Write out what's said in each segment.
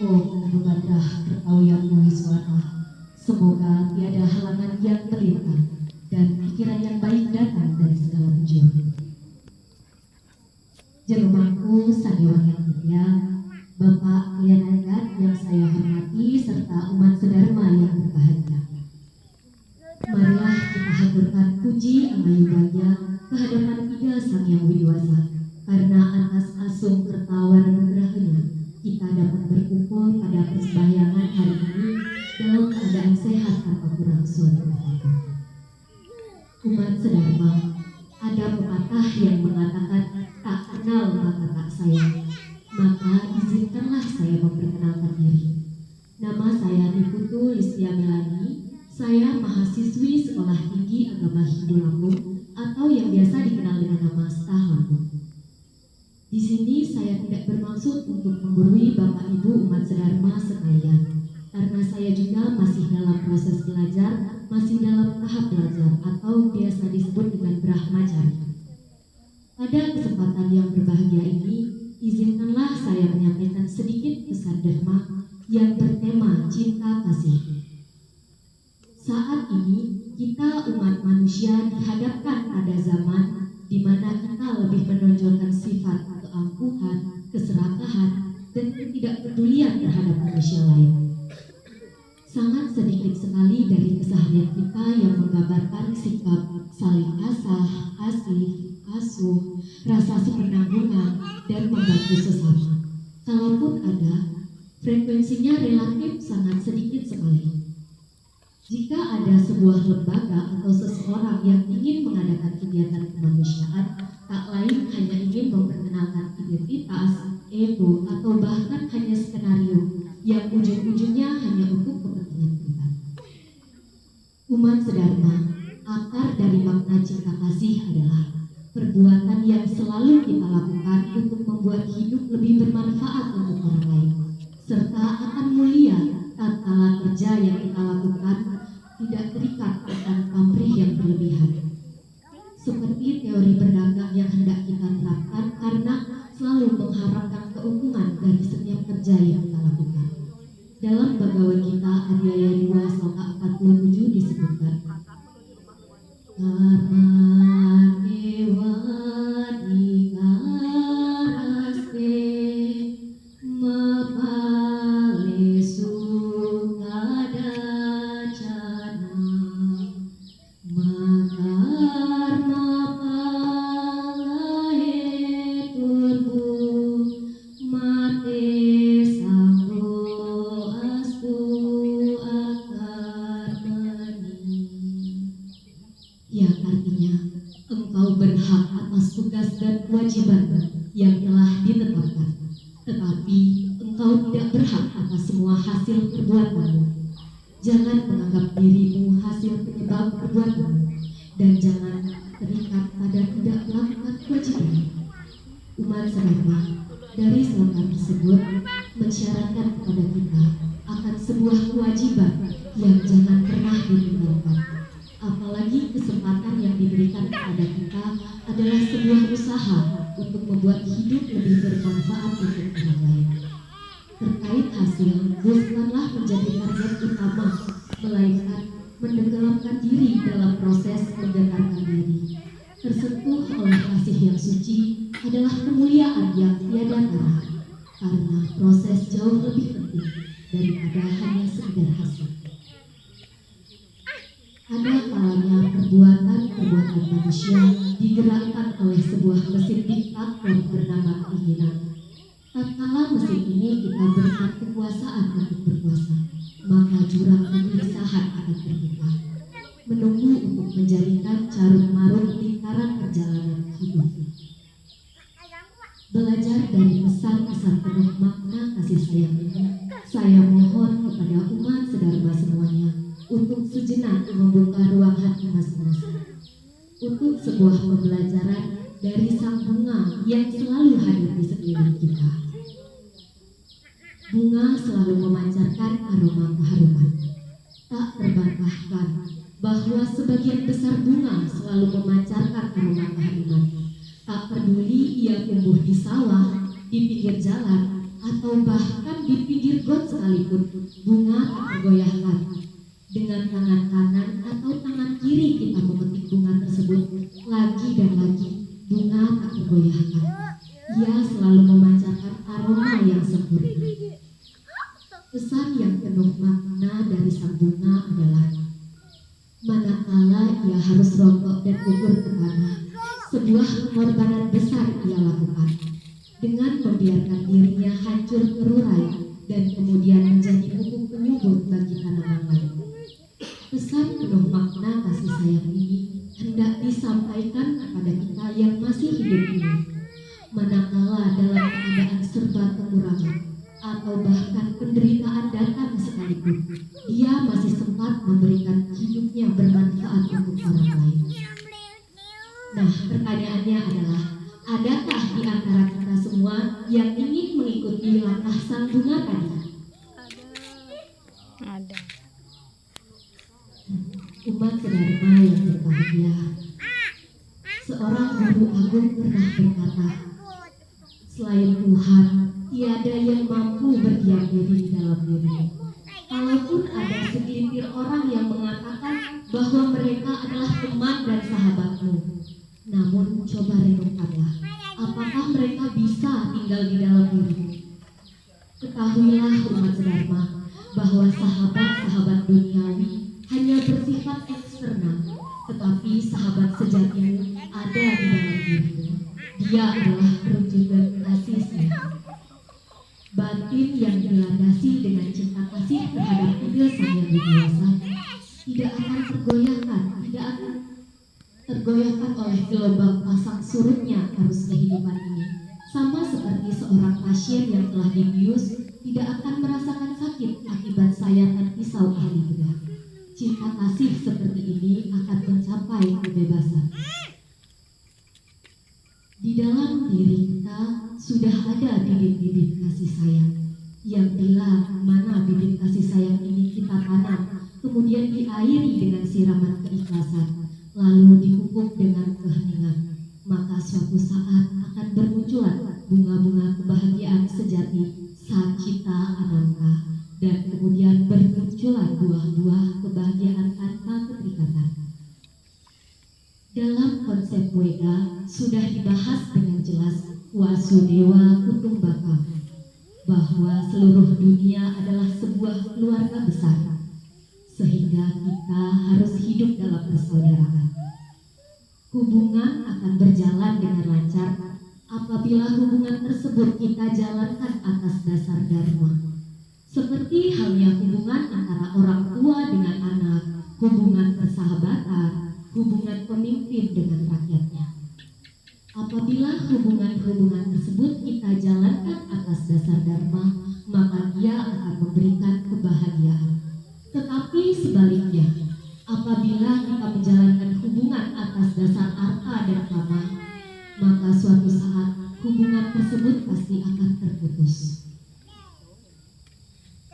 Oh, Badrah Kertauyan Muhiswara, semoga tiada halangan yang terlintas dan pikiran yang baik datang dari segala penjuru. Jerumaku Sadewan yang mulia, Bapak Klianagat yang saya hormati serta umat sedharma yang berbahagia. Marilah kita haturkan puji angayubaya kehadapan Ida Sang Yang Widiwasa, karena atas asung kertawan nugrahnya kita dapat berkumpul pada persembahyangan hari ini dalam keadaan sehat tanpa kurang suatu apapun. Umat sedharma, ada pepatah yang mengatakan tak kenal maka tak sayang. Maka izinkanlah saya memperkenalkan diri. Nama saya Niputu Listia Melani. Saya mahasiswi Sekolah Tinggi Agama Hindu Lampung atau yang biasa dikenal dengan nama STAH Lampung. Di sini saya tidak bermaksud untuk menggurui Bapak Ibu umat sedharma sekalian, karena saya juga masih dalam proses belajar, masih dalam tahap belajar atau biasa disebut dengan Brahmacari. Pada kesempatan yang berbahagia ini, izinkanlah saya menyampaikan sedikit pesan dharma yang bertema cinta kasih. Saat ini, kita umat manusia dihadapkan pada zaman di mana kita lebih menonjolkan sifat keangkuhan, keserakahan, dan ketidakpedulian terhadap manusia lain. Sangat sedikit sekali dari keseharian kita yang menggambarkan sikap saling asah, asih, asuh, rasa sepenanggungan, dan membantu sesama. Kalaupun ada, frekuensinya relatif sangat sedikit sekali. Jika ada sebuah lembaga atau seseorang yang ingin mengadakan kegiatan kemanusiaan, tak lain hanya ingin memperkenalkan identitas, ego, atau bahkan hanya skenario yang ujung-ujungnya hanya untuk kepentingan pribadi. Umat sedharma, akar dari makna cinta kasih adalah perbuatan yang selalu kita lakukan untuk membuat hidup lebih bermanfaat untuk orang lain, serta akan mulia tatkala kerja yang kita lakukan tidak terikat akan pamrih yang berlebihan. Seperti teori berdagang yang hendak kita terapkan karena selalu mengharapkan keuntungan dari setiap kerja yang kita lakukan. Dalam Bhagavad Gita Adhyaya 2 Sloka 47 disebutkan, Karma Ewa Nikaraste Mapale Sukadacana Makarma Palahe Turbu Mate Sanggo Astu Akarmani. Yang artinya, engkau berhak atas tugas dan kewajiban yang telah ditetapkan, tetapi engkau tidak berhak atas semua hasil perbuatanmu. Jangan menganggap dirimu hasil penyebab perbuatanmu, dan jangan terikat pada tidak melakukan kewajiban. Umat sedharma, dari sloka tersebut mensyaratkan kepada kita akan sebuah kewajiban yang jangan pernah ditinggalkan. Apalagi kesempatan yang diberikan kepada kita adalah sebuah usaha untuk membuat hidup lebih bermanfaat untuk orang lain. Terkait hasil, bukanlah menjadi target utama, melainkan menenggelamkan diri dalam proses menggetarkan diri. Tersentuh oleh kasih yang suci adalah kemuliaan yang tiada tara, karena proses jauh lebih penting daripada hanya sekedar hasil. Ada kalanya perbuatan manusia digerakkan oleh sebuah mesin diktator bernama keinginan. Tatkala mesin ini kita berikan kekuasaan untuk berkuasa, maka jurang kegelisahan akan terbuka, menunggu untuk menjadikan carut-marut lingkaran perjalanan hidup. Belajar dari pesan-pesan penuh makna kasih sayang ini, saya mohon kepada umat sedharma semuanya untuk sejenak membuka ruang hati masing-masing untuk sebuah pembelajaran dari sang bunga yang selalu hadir di sekeliling kita. Bunga selalu memancarkan aroma keharuman. Tak terbantahkan bahwa sebagian besar bunga selalu memancarkan aroma keharuman. Tak peduli ia tumbuh di sawah, di pinggir jalan, atau bahkan di pinggir got sekalipun, bunga tak tergoyahkan. Dengan tangan kanan atau tangan kiri kita memetik bunga tersebut lagi dan lagi, bunga tak tergoyahkan. Ia selalu memancarkan aroma yang sempurna. Pesan yang penuh makna dari sang bunga adalah manakala ia harus rontok dan gugur ke tanah, sebuah pengorbanan besar ia lakukan dengan membiarkan dirinya hancur terurai dan kemudian menjadi pupuk penyubur bagi tanaman lain. Pesan penuh makna kasih sayang ini hendak disampaikan kepada kita yang masih hidup ini. Manakala dalam keadaan serba kekurangan atau bahkan penderitaan datang sekalipun, dia masih sempat memberikan hidupnya bermanfaat untuk orang lain. Nah, pertanyaannya adalah, adakah di antara kita semua yang ingin mengikuti langkah sang bunga tadi? Ada. Umat sedharma yang berbahagia, seorang guru agung pernah berkata, selain Tuhan, tiada yang mampu berdiam diri di dalam dirimu. Kalaupun ada segelintir orang yang mengatakan bahwa mereka adalah teman dan sahabatmu, namun coba renungkanlah, apakah mereka bisa tinggal di dalam dirimu? Ketahuilah umat sedharma bahwa sahabat-sahabat duniawi hanya bersifat eksternal, tetapi sahabat sejatimu ada di dalam dirimu. Dia adalah perwujudan kasih. Batin yang dilandasi dengan cinta kasih terhadap Idul Sang Yang Widi tidak akan tergoyahkan oleh gelombang pasang surutnya arus kehidupan ini. Sama seperti seorang pasien yang telah dibius tidak akan merasakan sakit akibat sayatan pisau ahli bedah. Cinta kasih seperti ini akan mencapai kebebasan. Di dalam diri kita sudah ada bibit-bibit kasih sayang, yang bila mana bibit kasih sayang ini kita tanam, kemudian diairi dengan siraman keikhlasan, lalu dipupuk dengan keheningan, maka suatu saat akan bermunculan bunga-bunga kebahagiaan sejati Sacita Ananta, dan kemudian bermunculan buah-buah kebahagiaan tanpa keterikatan. Dalam konsep Wega sudah dibahas dengan jelas Wasudewa Kutumbaka, bahwa seluruh dunia adalah sebuah keluarga besar, sehingga kita harus hidup dalam persaudaraan. Hubungan akan berjalan dengan lancar apabila hubungan tersebut kita jalankan atas dasar dharma. Seperti halnya hubungan antara orang tua dengan anak, hubungan persahabatan, hubungan pemimpin dengan rakyatnya. Apabila hubungan-hubungan tersebut kita jalankan atas dasar dharma, maka dia akan memberikan kebahagiaan. Tetapi sebaliknya, apabila kita menjalankan hubungan atas dasar arta dan kama, maka suatu saat hubungan tersebut pasti akan terputus.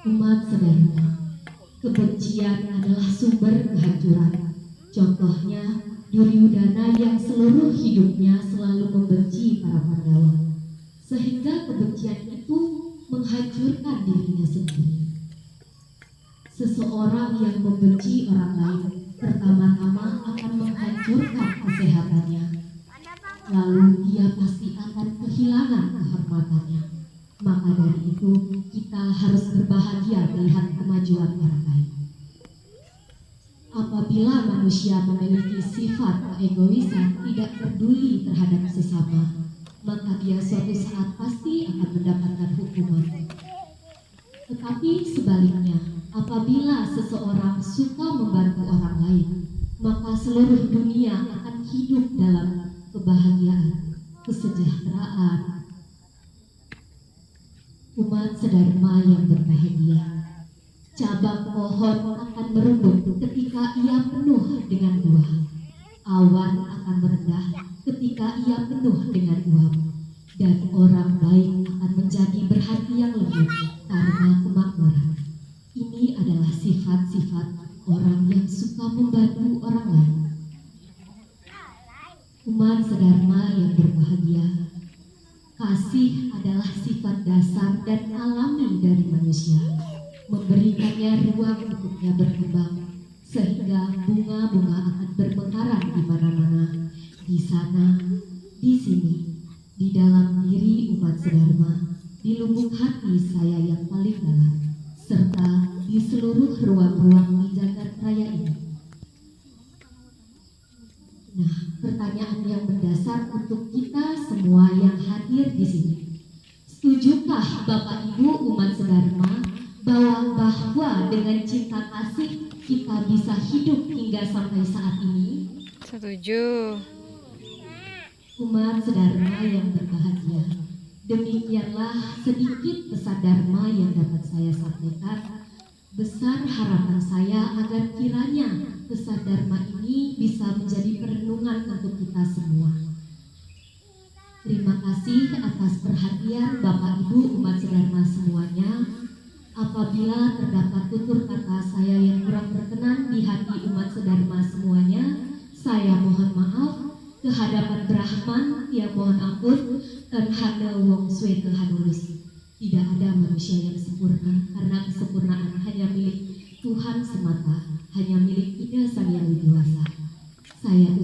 Umat sedharma, kebencian adalah sumber kehancuran. Contohnya, Duryudana yang seluruh hidupnya selalu membenci para Pandawa, sehingga kebencian itu menghancurkan dirinya sendiri. Seseorang yang membenci orang lain pertama-tama akan menghancurkan kesehatannya, lalu dia pasti akan kehilangan kehormatannya. Maka dari itu kita harus berbahagia melihat kemajuan orang lain. Apabila manusia memiliki sifat keegoisan, tidak peduli terhadap sesama, maka dia suatu saat pasti akan mendapatkan hukuman. Tetapi sebaliknya, apabila seseorang suka membantu orang lain, maka seluruh dunia akan hidup dalam kebahagiaan, kesejahteraan. Umat sedharma yang berbahagia, cabang pohon akan merembuk ketika ia penuh dengan buah. Awan akan merendah ketika ia penuh dengan uap. Dan orang baik akan menjadi berhati yang lembut karena kemakmuran. Ini adalah sifat-sifat orang yang suka membantu orang lain. Umat sedharma yang berbahagia, kasih adalah sifat dasar dan alami dari manusia, memberikannya ruang untuknya berkembang, sehingga bunga-bunga akan bermekaran di mana-mana, di sana, di sini, di dalam diri umat sedharma, di lubuk hati saya yang paling dalam, serta di seluruh ruang-ruang di jagat raya ini. Nah, pertanyaan yang mendasar untuk kita semua yang hadir di sini. Setujukah Bapak Ibu umat sedharma bahwa dengan cinta kasih kita bisa hidup hingga sampai saat ini? Setuju. Umat sedharma yang berbahagia, demikianlah sedikit pesan dharma yang dapat saya sampaikan. Besar harapan saya agar kiranya pesan dharma ini bisa menjadi perenungan untuk kita semua. Terima kasih atas perhatian Bapak Ibu umat sedharma semuanya. Apabila terdapat tutur kata saya yang kurang berkenan di hati umat sedharma semuanya, saya mohon maaf. Kehadapan Brahman yang mohon ampun dan hana wong swe kehanulus. Tidak ada manusia yang sempurna, karena kesempurnaan hanya milik Tuhan semata, hanya milik Ida Sang Yang Widi Wasa. Saya